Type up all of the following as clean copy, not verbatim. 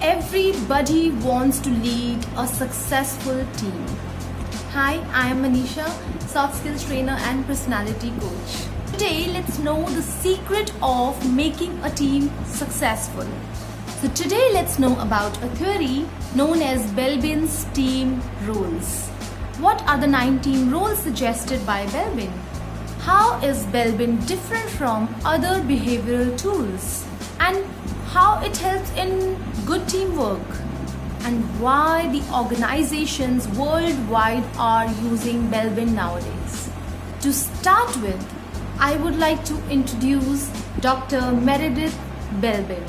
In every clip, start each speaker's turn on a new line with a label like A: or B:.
A: Everybody wants to lead a successful team. Hi, I am Manisha, soft skills trainer and personality coach. Today, let's know the secret of making a team successful. So today, let's know about a theory known as Belbin's team rules. What are the 9 team rules suggested by Belbin? How is Belbin different from other behavioral tools? And how it helps in good teamwork? And why the organizations worldwide are using Belbin nowadays? To start with, I would like to introduce Dr. Meredith Belbin,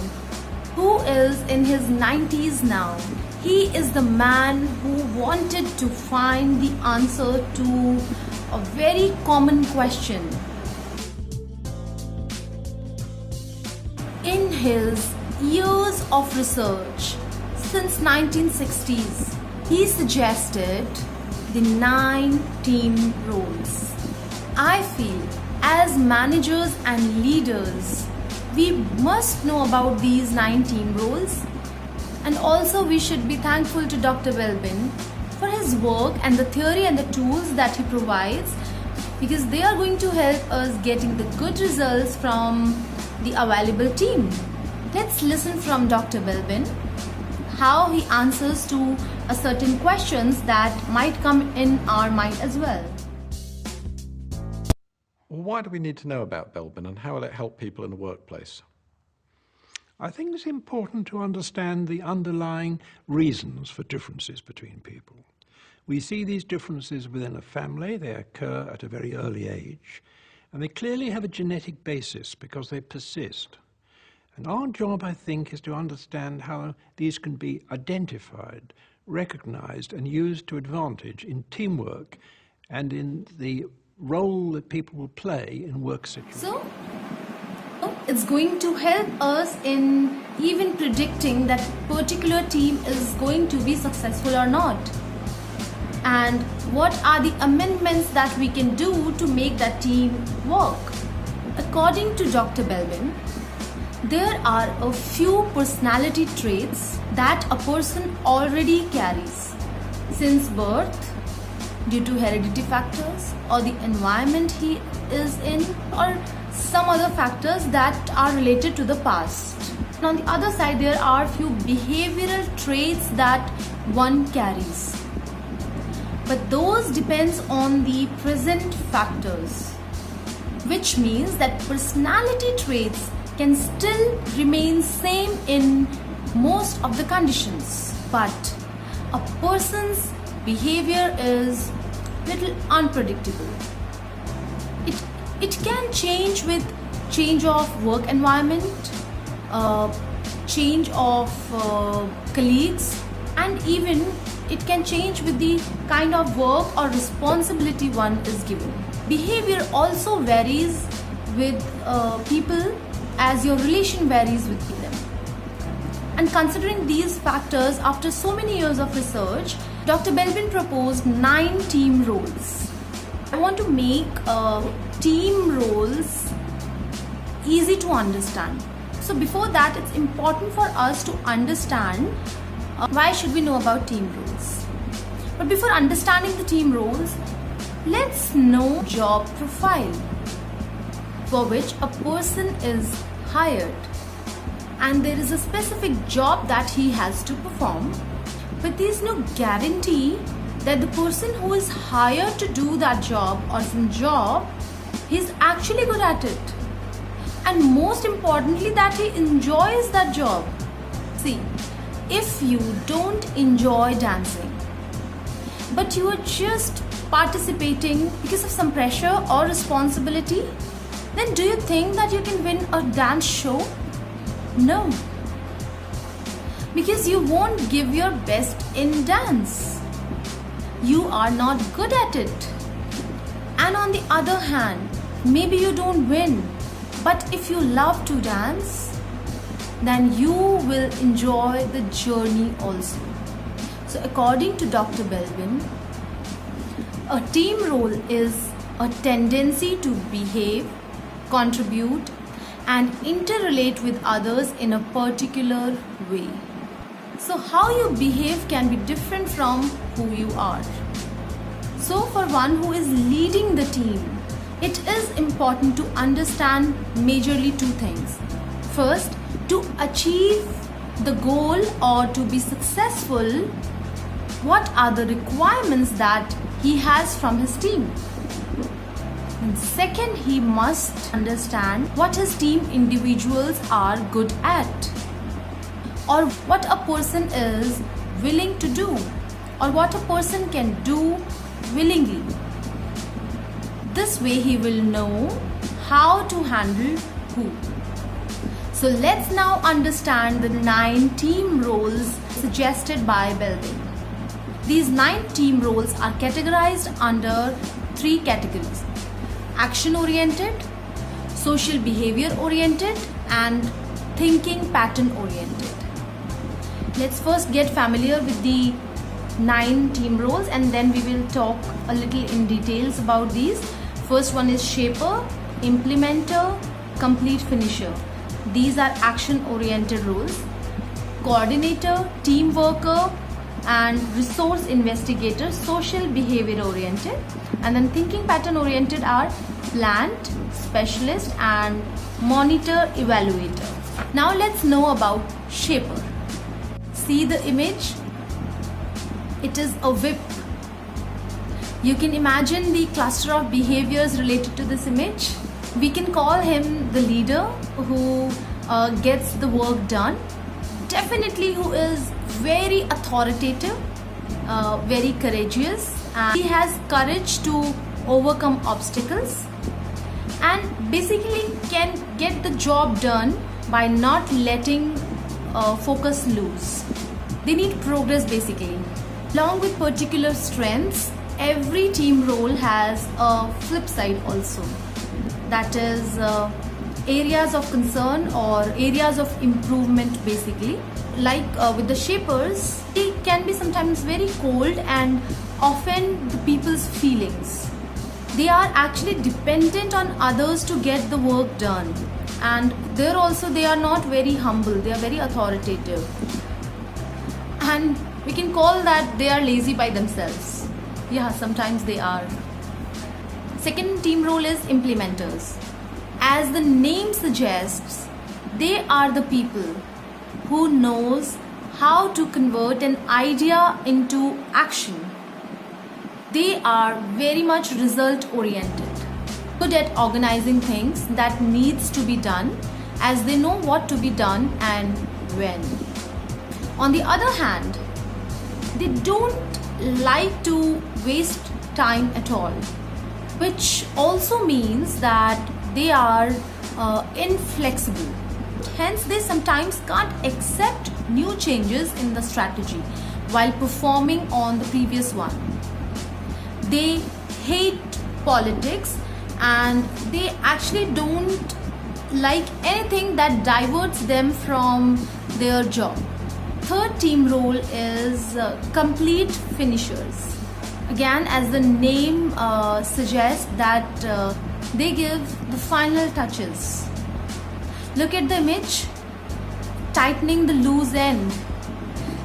A: who is in his 90s now. He is the man who wanted to find the answer to a very common question. In his years of research since 1960s, he suggested the 9 team roles. I feel as managers and leaders, we must know about these 9 team roles, and also we should be thankful to Dr. Belbin for his work and the theory and the tools that he provides, because they are going to help us getting the good results from the available team. Let's listen from Dr. Belbin how he answers to a certain questions that might come in our mind as well.
B: Why do we need to know about Belbin, and how will it help people in the workplace?
C: I think it's important to understand the underlying reasons for differences between people. We see these differences within a family. They occur at a very early age, and they clearly have a genetic basis because they persist. And our job, I think, is to understand how these can be identified, recognized, and used to advantage in teamwork and in the role that people will play in work situations.
A: So, it's going to help us in even predicting that particular team is going to be successful or not. And what are the amendments that we can do to make that team work? According to Dr. Belbin, there are a few personality traits that a person already carries since birth, due to heredity factors or the environment he is in, or some other factors that are related to the past. And on the other side, there are few behavioral traits that one carries, but those depends on the present factors, which means that personality traits can still remain same in most of the conditions, but a person's behavior is little unpredictable. It can change with change of work environment, change of colleagues, and even it can change with the kind of work or responsibility one is given. Behavior also varies with people as your relation varies with them. And considering these factors, after so many years of research, Dr. Belbin proposed 9 team roles. I want to make team roles easy to understand. So before that, it's important for us to understand why should we know about team roles. But before understanding the team roles, let's know job profile for which a person is hired, and there is a specific job that he has to perform, but there is no guarantee that the person who is hired to do that job or some job is actually good at it, and most importantly that he enjoys that job. See, if you don't enjoy dancing but you are just participating because of some pressure or responsibility, then do you think that you can win a dance show? No, because you won't give your best in dance. You are not good at it. And on the other hand, maybe you don't win, but if you love to dance, then you will enjoy the journey also. So according to Dr. Belbin, a team role is a tendency to behave, contribute, and interrelate with others in a particular way. So how you behave can be different from who you are. So for one who is leading the team, it is important to understand majorly two things. First, to achieve the goal or to be successful, what are the requirements that he has from his team? And second, he must understand what his team individuals are good at, or what a person is willing to do, or what a person can do willingly. This way he will know how to handle who. So let's now understand the 9 team roles suggested by Belbin. These 9 team roles are categorized under 3 categories: action oriented, social behavior oriented, and thinking pattern oriented. Let's first get familiar with the 9 team roles and then we will talk a little in details about these. First one is shaper, implementer, complete finisher. These are action oriented roles. Coordinator, team worker, and resource investigator, social behavior oriented. And then thinking pattern oriented are plant, specialist, and monitor evaluator. Now let's know about shaper. See the image? It is a whip. You can imagine the cluster of behaviors related to this image. We can call him the leader who gets the work done. Definitely who is very authoritative, very courageous, and he has courage to overcome obstacles and basically can get the job done by not letting focus loose. They need progress basically. Along with particular strengths, every team role has a flip side also. That is areas of concern or areas of improvement basically. Like with the shapers, they can be sometimes very cold and offend the people's feelings. They are actually dependent on others to get the work done. And there also they are not very humble, they are very authoritative. And we can call that they are lazy by themselves. Yeah, sometimes they are. Second team role is implementers. As the name suggests, they are the people who knows how to convert an idea into action. They are very much result oriented, good at organizing things that needs to be done, as they know what to be done and when. On the other hand, they don't like to waste time at all, which also means that they are inflexible. Hence, they sometimes can't accept new changes in the strategy while performing on the previous one. They hate politics and they actually don't like anything that diverts them from their job. Third team role is complete finishers. Again, as the name suggests, that they give the final touches. Look at the image, tightening the loose end.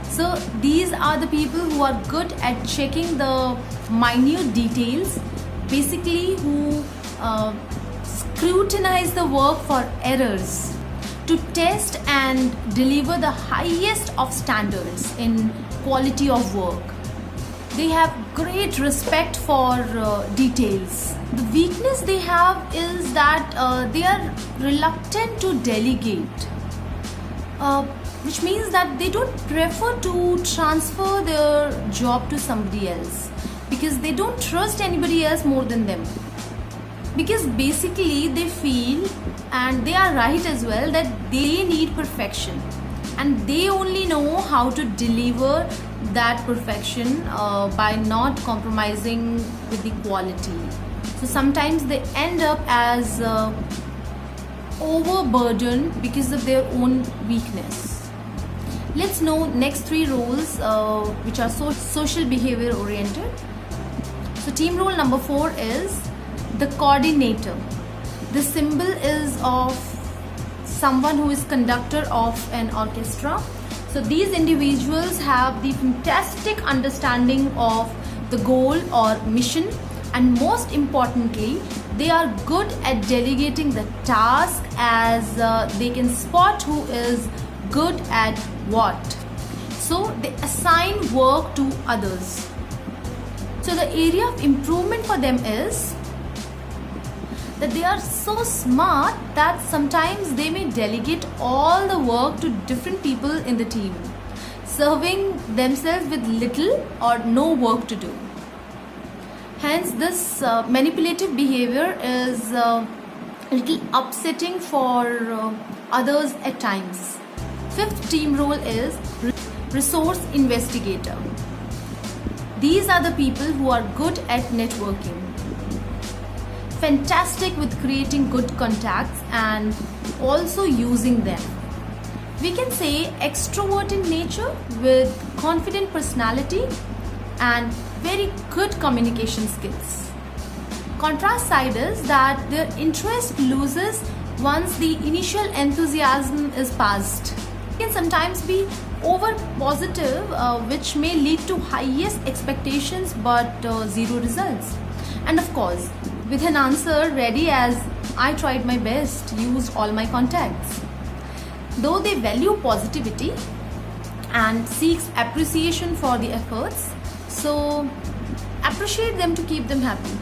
A: So these are the people who are good at checking the minute details, basically who scrutinize the work for errors, to test and deliver the highest of standards in quality of work. They have great respect for details. The weakness they have is that they are reluctant to delegate, which means that they don't prefer to transfer their job to somebody else because they don't trust anybody else more than them. Because basically they feel, and they are right as well, that they need perfection and they only know how to deliver that perfection by not compromising with the quality. So sometimes they end up as overburdened because of their own weakness. Let's know next 3 roles which are social behavior oriented. So team role number 4 is the coordinator. The symbol is of someone who is conductor of an orchestra, So these individuals have the fantastic understanding of the goal or mission, and most importantly, they are good at delegating the task, as they can spot who is good at what. So they assign work to others. So the area of improvement for them is that they are so smart that sometimes they may delegate all the work to different people in the team, serving themselves with little or no work to do. Hence, this manipulative behavior is a little upsetting for others at times. Fifth team role is resource investigator. These are the people who are good at networking, fantastic with creating good contacts and also using them. We can say extrovert in nature with confident personality and very good communication skills. Contrast side is that their interest loses once the initial enthusiasm is past. It can sometimes be over positive, which may lead to highest expectations but zero results. And of course, with an answer ready as I tried my best, used all my contacts. Though they value positivity and seeks appreciation for the efforts, so appreciate them to keep them happy.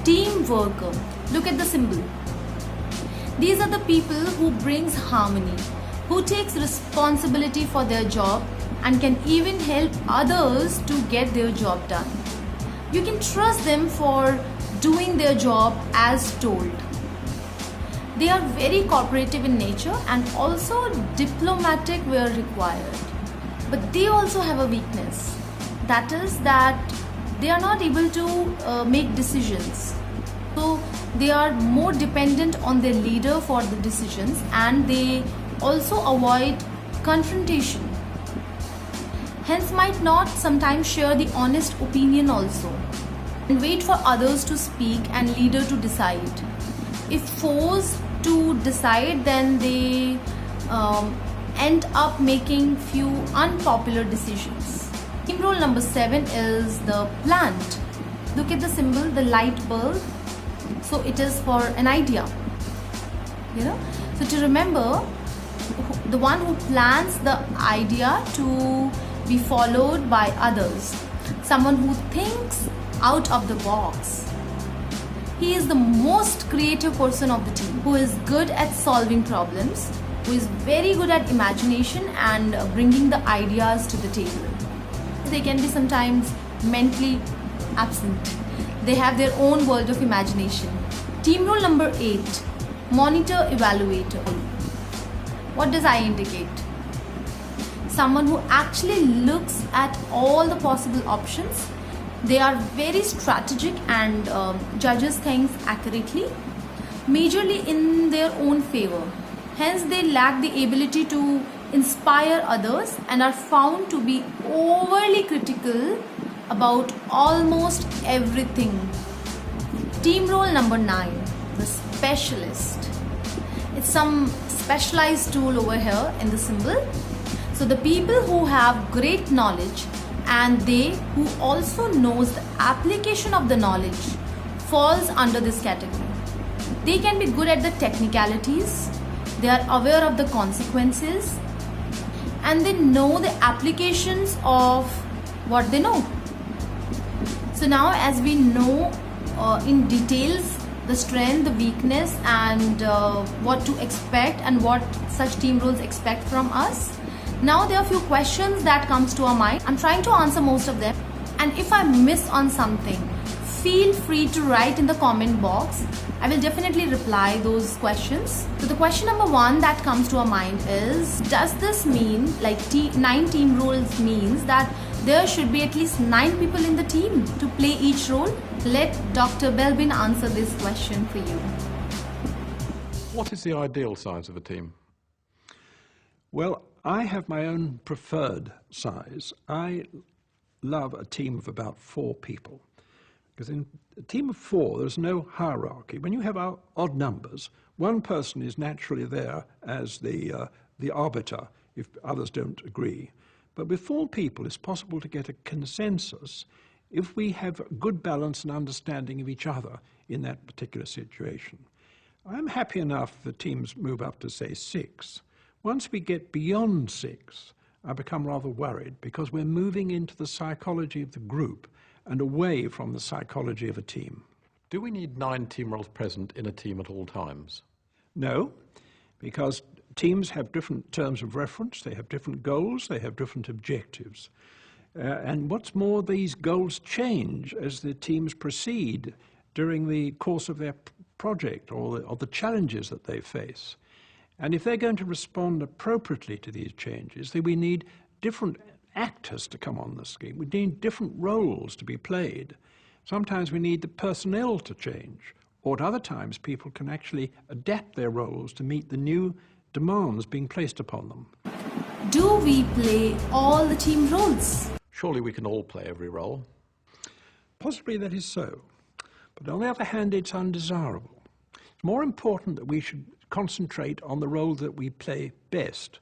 A: Team worker. Look at the symbol. These are the people who brings harmony, who takes responsibility for their job and can even help others to get their job done. You can trust them for doing their job as told. They are very cooperative in nature and also diplomatic where required. But they also have a weakness. That is that they are not able to make decisions. So they are more dependent on their leader for the decisions, and they also avoid confrontation. Hence might not sometimes share the honest opinion also, and wait for others to speak and leader to decide. If forced to decide, then they end up making few unpopular decisions. Team role number 7 is the plant. Look at the symbol, the light bulb. So it is for an idea. So to remember, the one who plans the idea to be followed by others, someone who thinks out of the box. He is the most creative person of the team, who is good at solving problems, who is very good at imagination and bringing the ideas to the table. They can be sometimes mentally absent. They have their own world of imagination. Team role number 8, monitor evaluator. What does I indicate? Someone who actually looks at all the possible options. They are very strategic and judges things accurately, majorly in their own favor. Hence, they lack the ability to inspire others and are found to be overly critical about almost everything. Team role number 9, the specialist. It's some specialized tool over here in the symbol. So the people who have great knowledge and they who also knows the application of the knowledge falls under this category. They can be good at the technicalities, they are aware of the consequences, and they know the applications of what they know. So now, as we know in details the strength, the weakness, and what to expect and what such team roles expect from us, now there are a few questions that comes to our mind. I'm trying to answer most of them, and if I miss on something, feel free to write in the comment box. I will definitely reply those questions. So the question number 1 that comes to our mind is, does this mean, like 9 team roles means that there should be at least 9 people in the team to play each role? Let Dr. Belbin answer this question for you.
B: What is the ideal size of a team?
C: Well, I have my own preferred size. I love a team of about 4 people, because in a team of 4 there's no hierarchy. When you have odd numbers, one person is naturally there as the arbiter if others don't agree. But with 4 people, it's possible to get a consensus if we have a good balance and understanding of each other in that particular situation. I'm happy enough the teams move up to, say, 6. Once we get beyond 6, I become rather worried because we're moving into the psychology of the group and away from the psychology of a team.
B: Do we need 9 team roles present in a team at all times?
C: No, because teams have different terms of reference, they have different goals, they have different objectives. And what's more, these goals change as the teams proceed during the course of their project or the challenges that they face. And if they're going to respond appropriately to these changes, then we need different actors to come on the scheme. We need different roles to be played. Sometimes we need the personnel to change, or at other times people can actually adapt their roles to meet the new demands being placed upon them.
A: Do we play all the team roles?
B: Surely we can all play every role.
C: Possibly that is so. But on the other hand, it's undesirable. It's more important that we should concentrate on the role that we play best.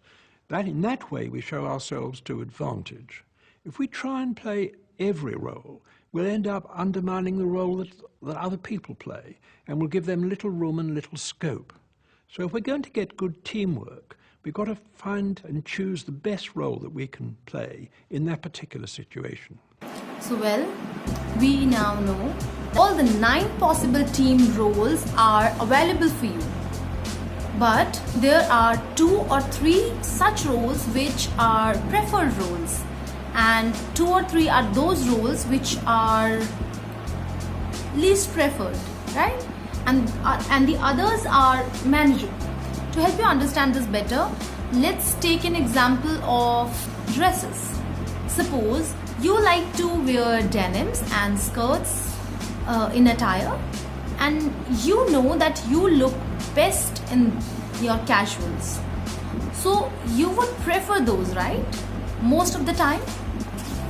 C: That in that way we show ourselves to advantage. If we try and play every role, we'll end up undermining the role that other people play, and we'll give them little room and little scope. So if we're going to get good teamwork, we've got to find and choose the best role that we can play in that particular situation.
A: So well, we now know all the 9 possible team roles are available for you. But there are 2 or 3 such roles which are preferred roles, and 2 or 3 are those roles which are least preferred, right? And the others are manageable. To help you understand this better, let's take an example of dresses. Suppose you like to wear denims and skirts in attire, and you know that you look best in your casuals. So you would prefer those, right? Most of the time.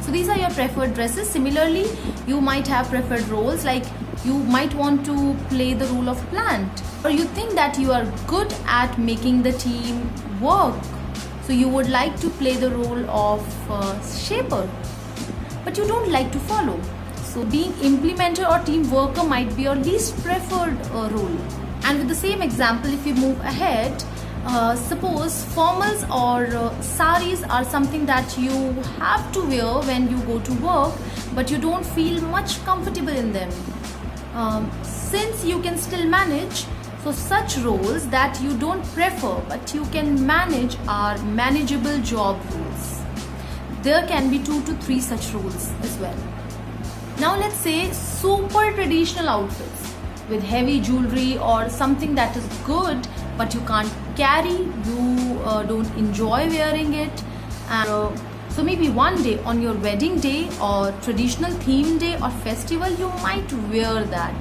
A: So these are your preferred dresses. Similarly, you might have preferred roles, like you might want to play the role of plant, or you think that you are good at making the team work. So you would like to play the role of shaper, but you don't like to follow. So being implementer or team worker might be your least preferred role. And with the same example, if you move ahead, suppose formals or saris are something that you have to wear when you go to work, but you don't feel much comfortable in them. Since you can still manage, so such roles that you don't prefer but you can manage are manageable job roles. There can be 2 to 3 such roles as well. Now let's say super traditional outfits with heavy jewelry or something that is good but you can't carry, you don't enjoy wearing it. And so maybe one day on your wedding day or traditional theme day or festival you might wear that,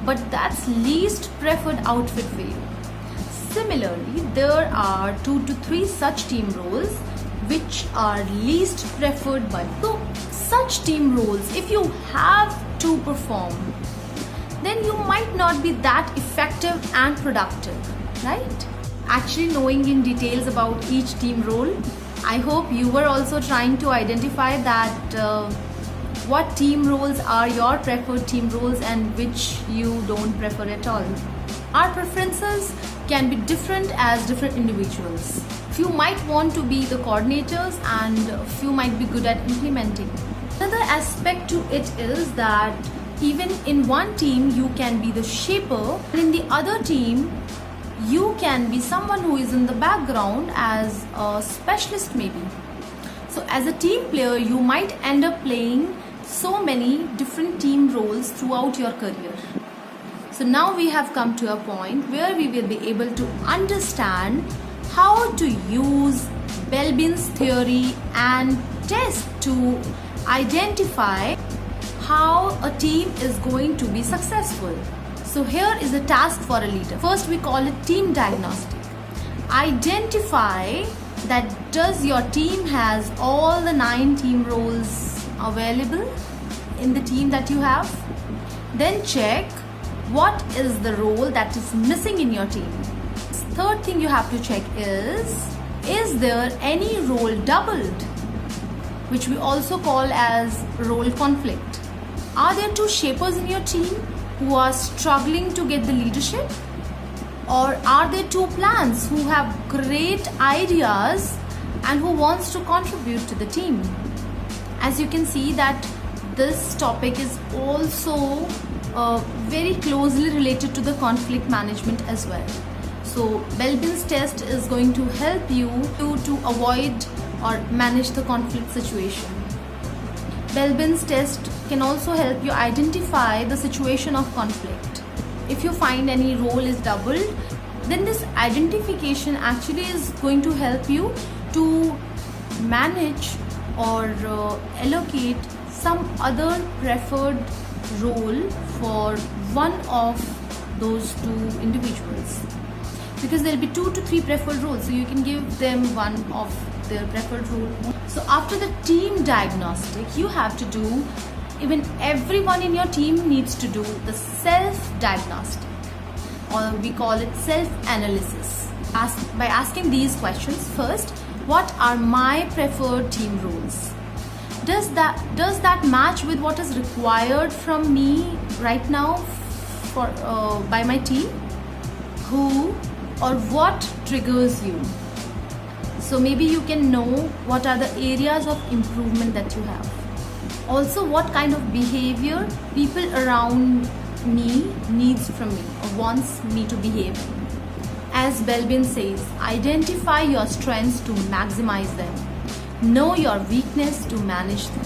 A: but that's least preferred outfit for you. Similarly, there are 2 to 3 such team roles which are least preferred by you. So such team roles, if you have to perform, then you might not be that effective and productive, right? Actually knowing in details about each team role, I hope you were also trying to identify that what team roles are your preferred team roles and which you don't prefer at all. Our preferences can be different as different individuals. Few might want to be the coordinators and few might be good at implementing. Another aspect to it is that even in one team you can be the shaper, and in the other team you can be someone who is in the background as a specialist maybe. So as a team player you might end up playing so many different team roles throughout your career. So now we have come to a point where we will be able to understand how to use Belbin's theory and test to identify how a team is going to be successful. So here is a task for a leader. First we call it team diagnostic. Identify that does your team has all the 9 team roles available in the team that you have. Then check what is the role that is missing in your team. Third thing you have to check is Is there any role doubled, which we also call as role conflict? Are there two shapers in your team who are struggling to get the leadership? Or are there two plants who have great ideas and who wants to contribute to the team? As you can see that this topic is also very closely related to the conflict management as well. So Belbin's test is going to help you to avoid or manage the conflict situation. Belbin's test can also help you identify the situation of conflict. If you find any role is doubled, then this identification actually is going to help you to manage or allocate some other preferred role for one of those two individuals, because there will be 2 to 3 preferred roles, so you can give them one of their preferred role. So after the team diagnostic, you have to do, even everyone in your team needs to do the self-diagnostic, or we call it self-analysis. By asking these questions. First, what are my preferred team roles? Does that match with what is required from me right now by my team? Who or what triggers you? So maybe you can know what are the areas of improvement that you have. Also, what kind of behavior people around me needs from me or wants me to behave in. As Belbin says, identify your strengths to maximize them. Know your weakness to manage them.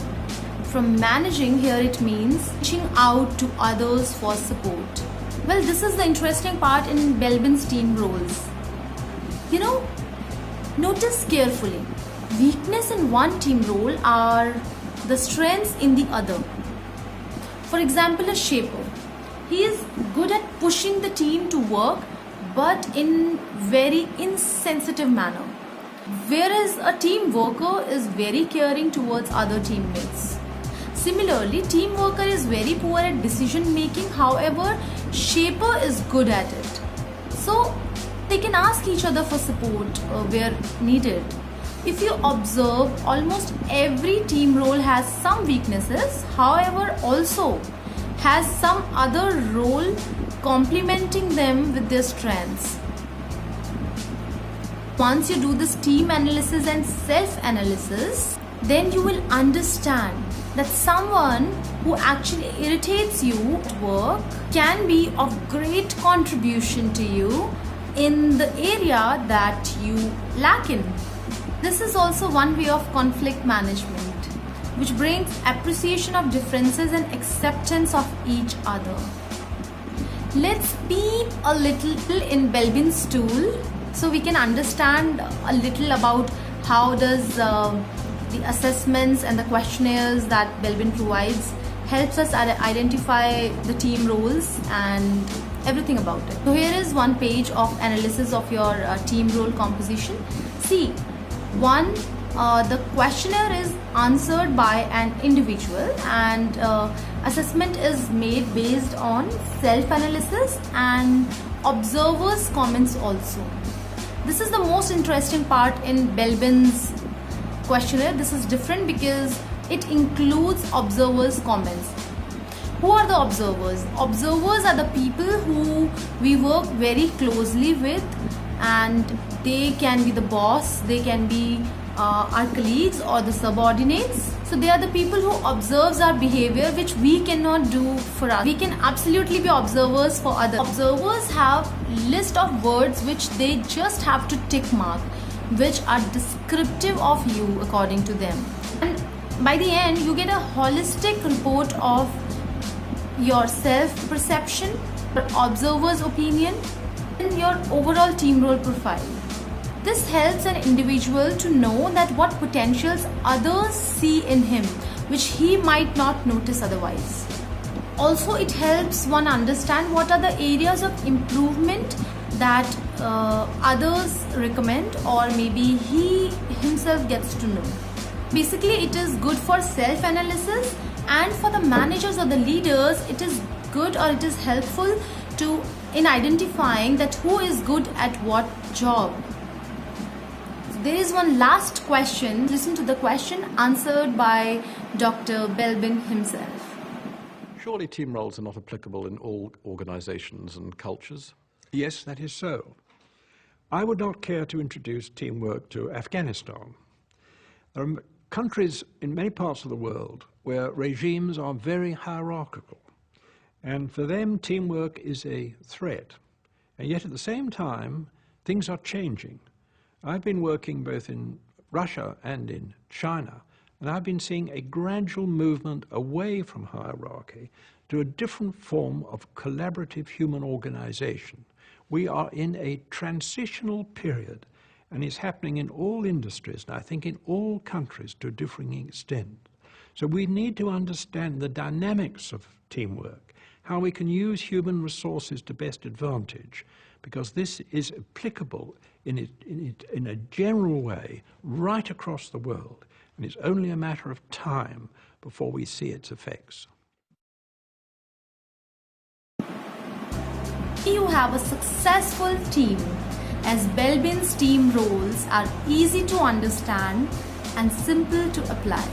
A: From managing here, it means reaching out to others for support. Well, this is the interesting part in Belbin's team roles. Notice carefully. Weakness in one team role are the strengths in the other. For example, a shaper. He is good at pushing the team to work, but in very insensitive manner. Whereas a team worker is very caring towards other teammates. Similarly, team worker is very poor at decision making, however, shaper is good at it. So they can ask each other for support where needed. If you observe, almost every team role has some weaknesses, however, also has some other role complementing them with their strengths. Once you do this team analysis and self-analysis, then you will understand that someone who actually irritates you at work can be of great contribution to you in the area that you lack in. This is also one way of conflict management, which brings appreciation of differences and acceptance of each other. Let's peep a little in Belbin's tool so we can understand a little about how does the assessments and the questionnaires that Belbin provides helps us identify the team roles and everything about it. So here is one page of analysis of your team role composition. See, the questionnaire is answered by an individual, and assessment is made based on self-analysis and observers' comments also. This is the most interesting part in Belbin's questionnaire. This is different because it includes observers' comments. Who are the observers? Observers are the people who we work very closely with, and they can be the boss, they can be our colleagues or the subordinates. So they are the people who observes our behavior, which we cannot do for us. We can absolutely be observers for others. Observers have list of words which they just have to tick mark, which are descriptive of you according to them. And by the end, you get a holistic report of your self-perception, your observer's opinion, and your overall team role profile. This helps an individual to know that what potentials others see in him, which he might not notice otherwise. Also, it helps one understand what are the areas of improvement that others recommend, or maybe he himself gets to know. Basically, it is good for self-analysis, and for the managers or the leaders, it is good or it is helpful in identifying that who is good at what job. There is one last question. Listen to the question answered by Dr. Belbin himself.
B: Surely team roles are not applicable in all organizations and cultures?
C: Yes, that is so. I would not care to introduce teamwork to Afghanistan. There are countries in many parts of the world where regimes are very hierarchical, and for them teamwork is a threat. And yet at the same time, things are changing. I've been working both in Russia and in China, and I've been seeing a gradual movement away from hierarchy to a different form of collaborative human organization. We are in a transitional period, and it's happening in all industries, and I think in all countries to a differing extent. So we need to understand the dynamics of teamwork, how we can use human resources to best advantage, because this is applicable in a general way right across the world, and it's only a matter of time before we see its effects.
A: You have a successful team, as Belbin's team roles are easy to understand and simple to apply.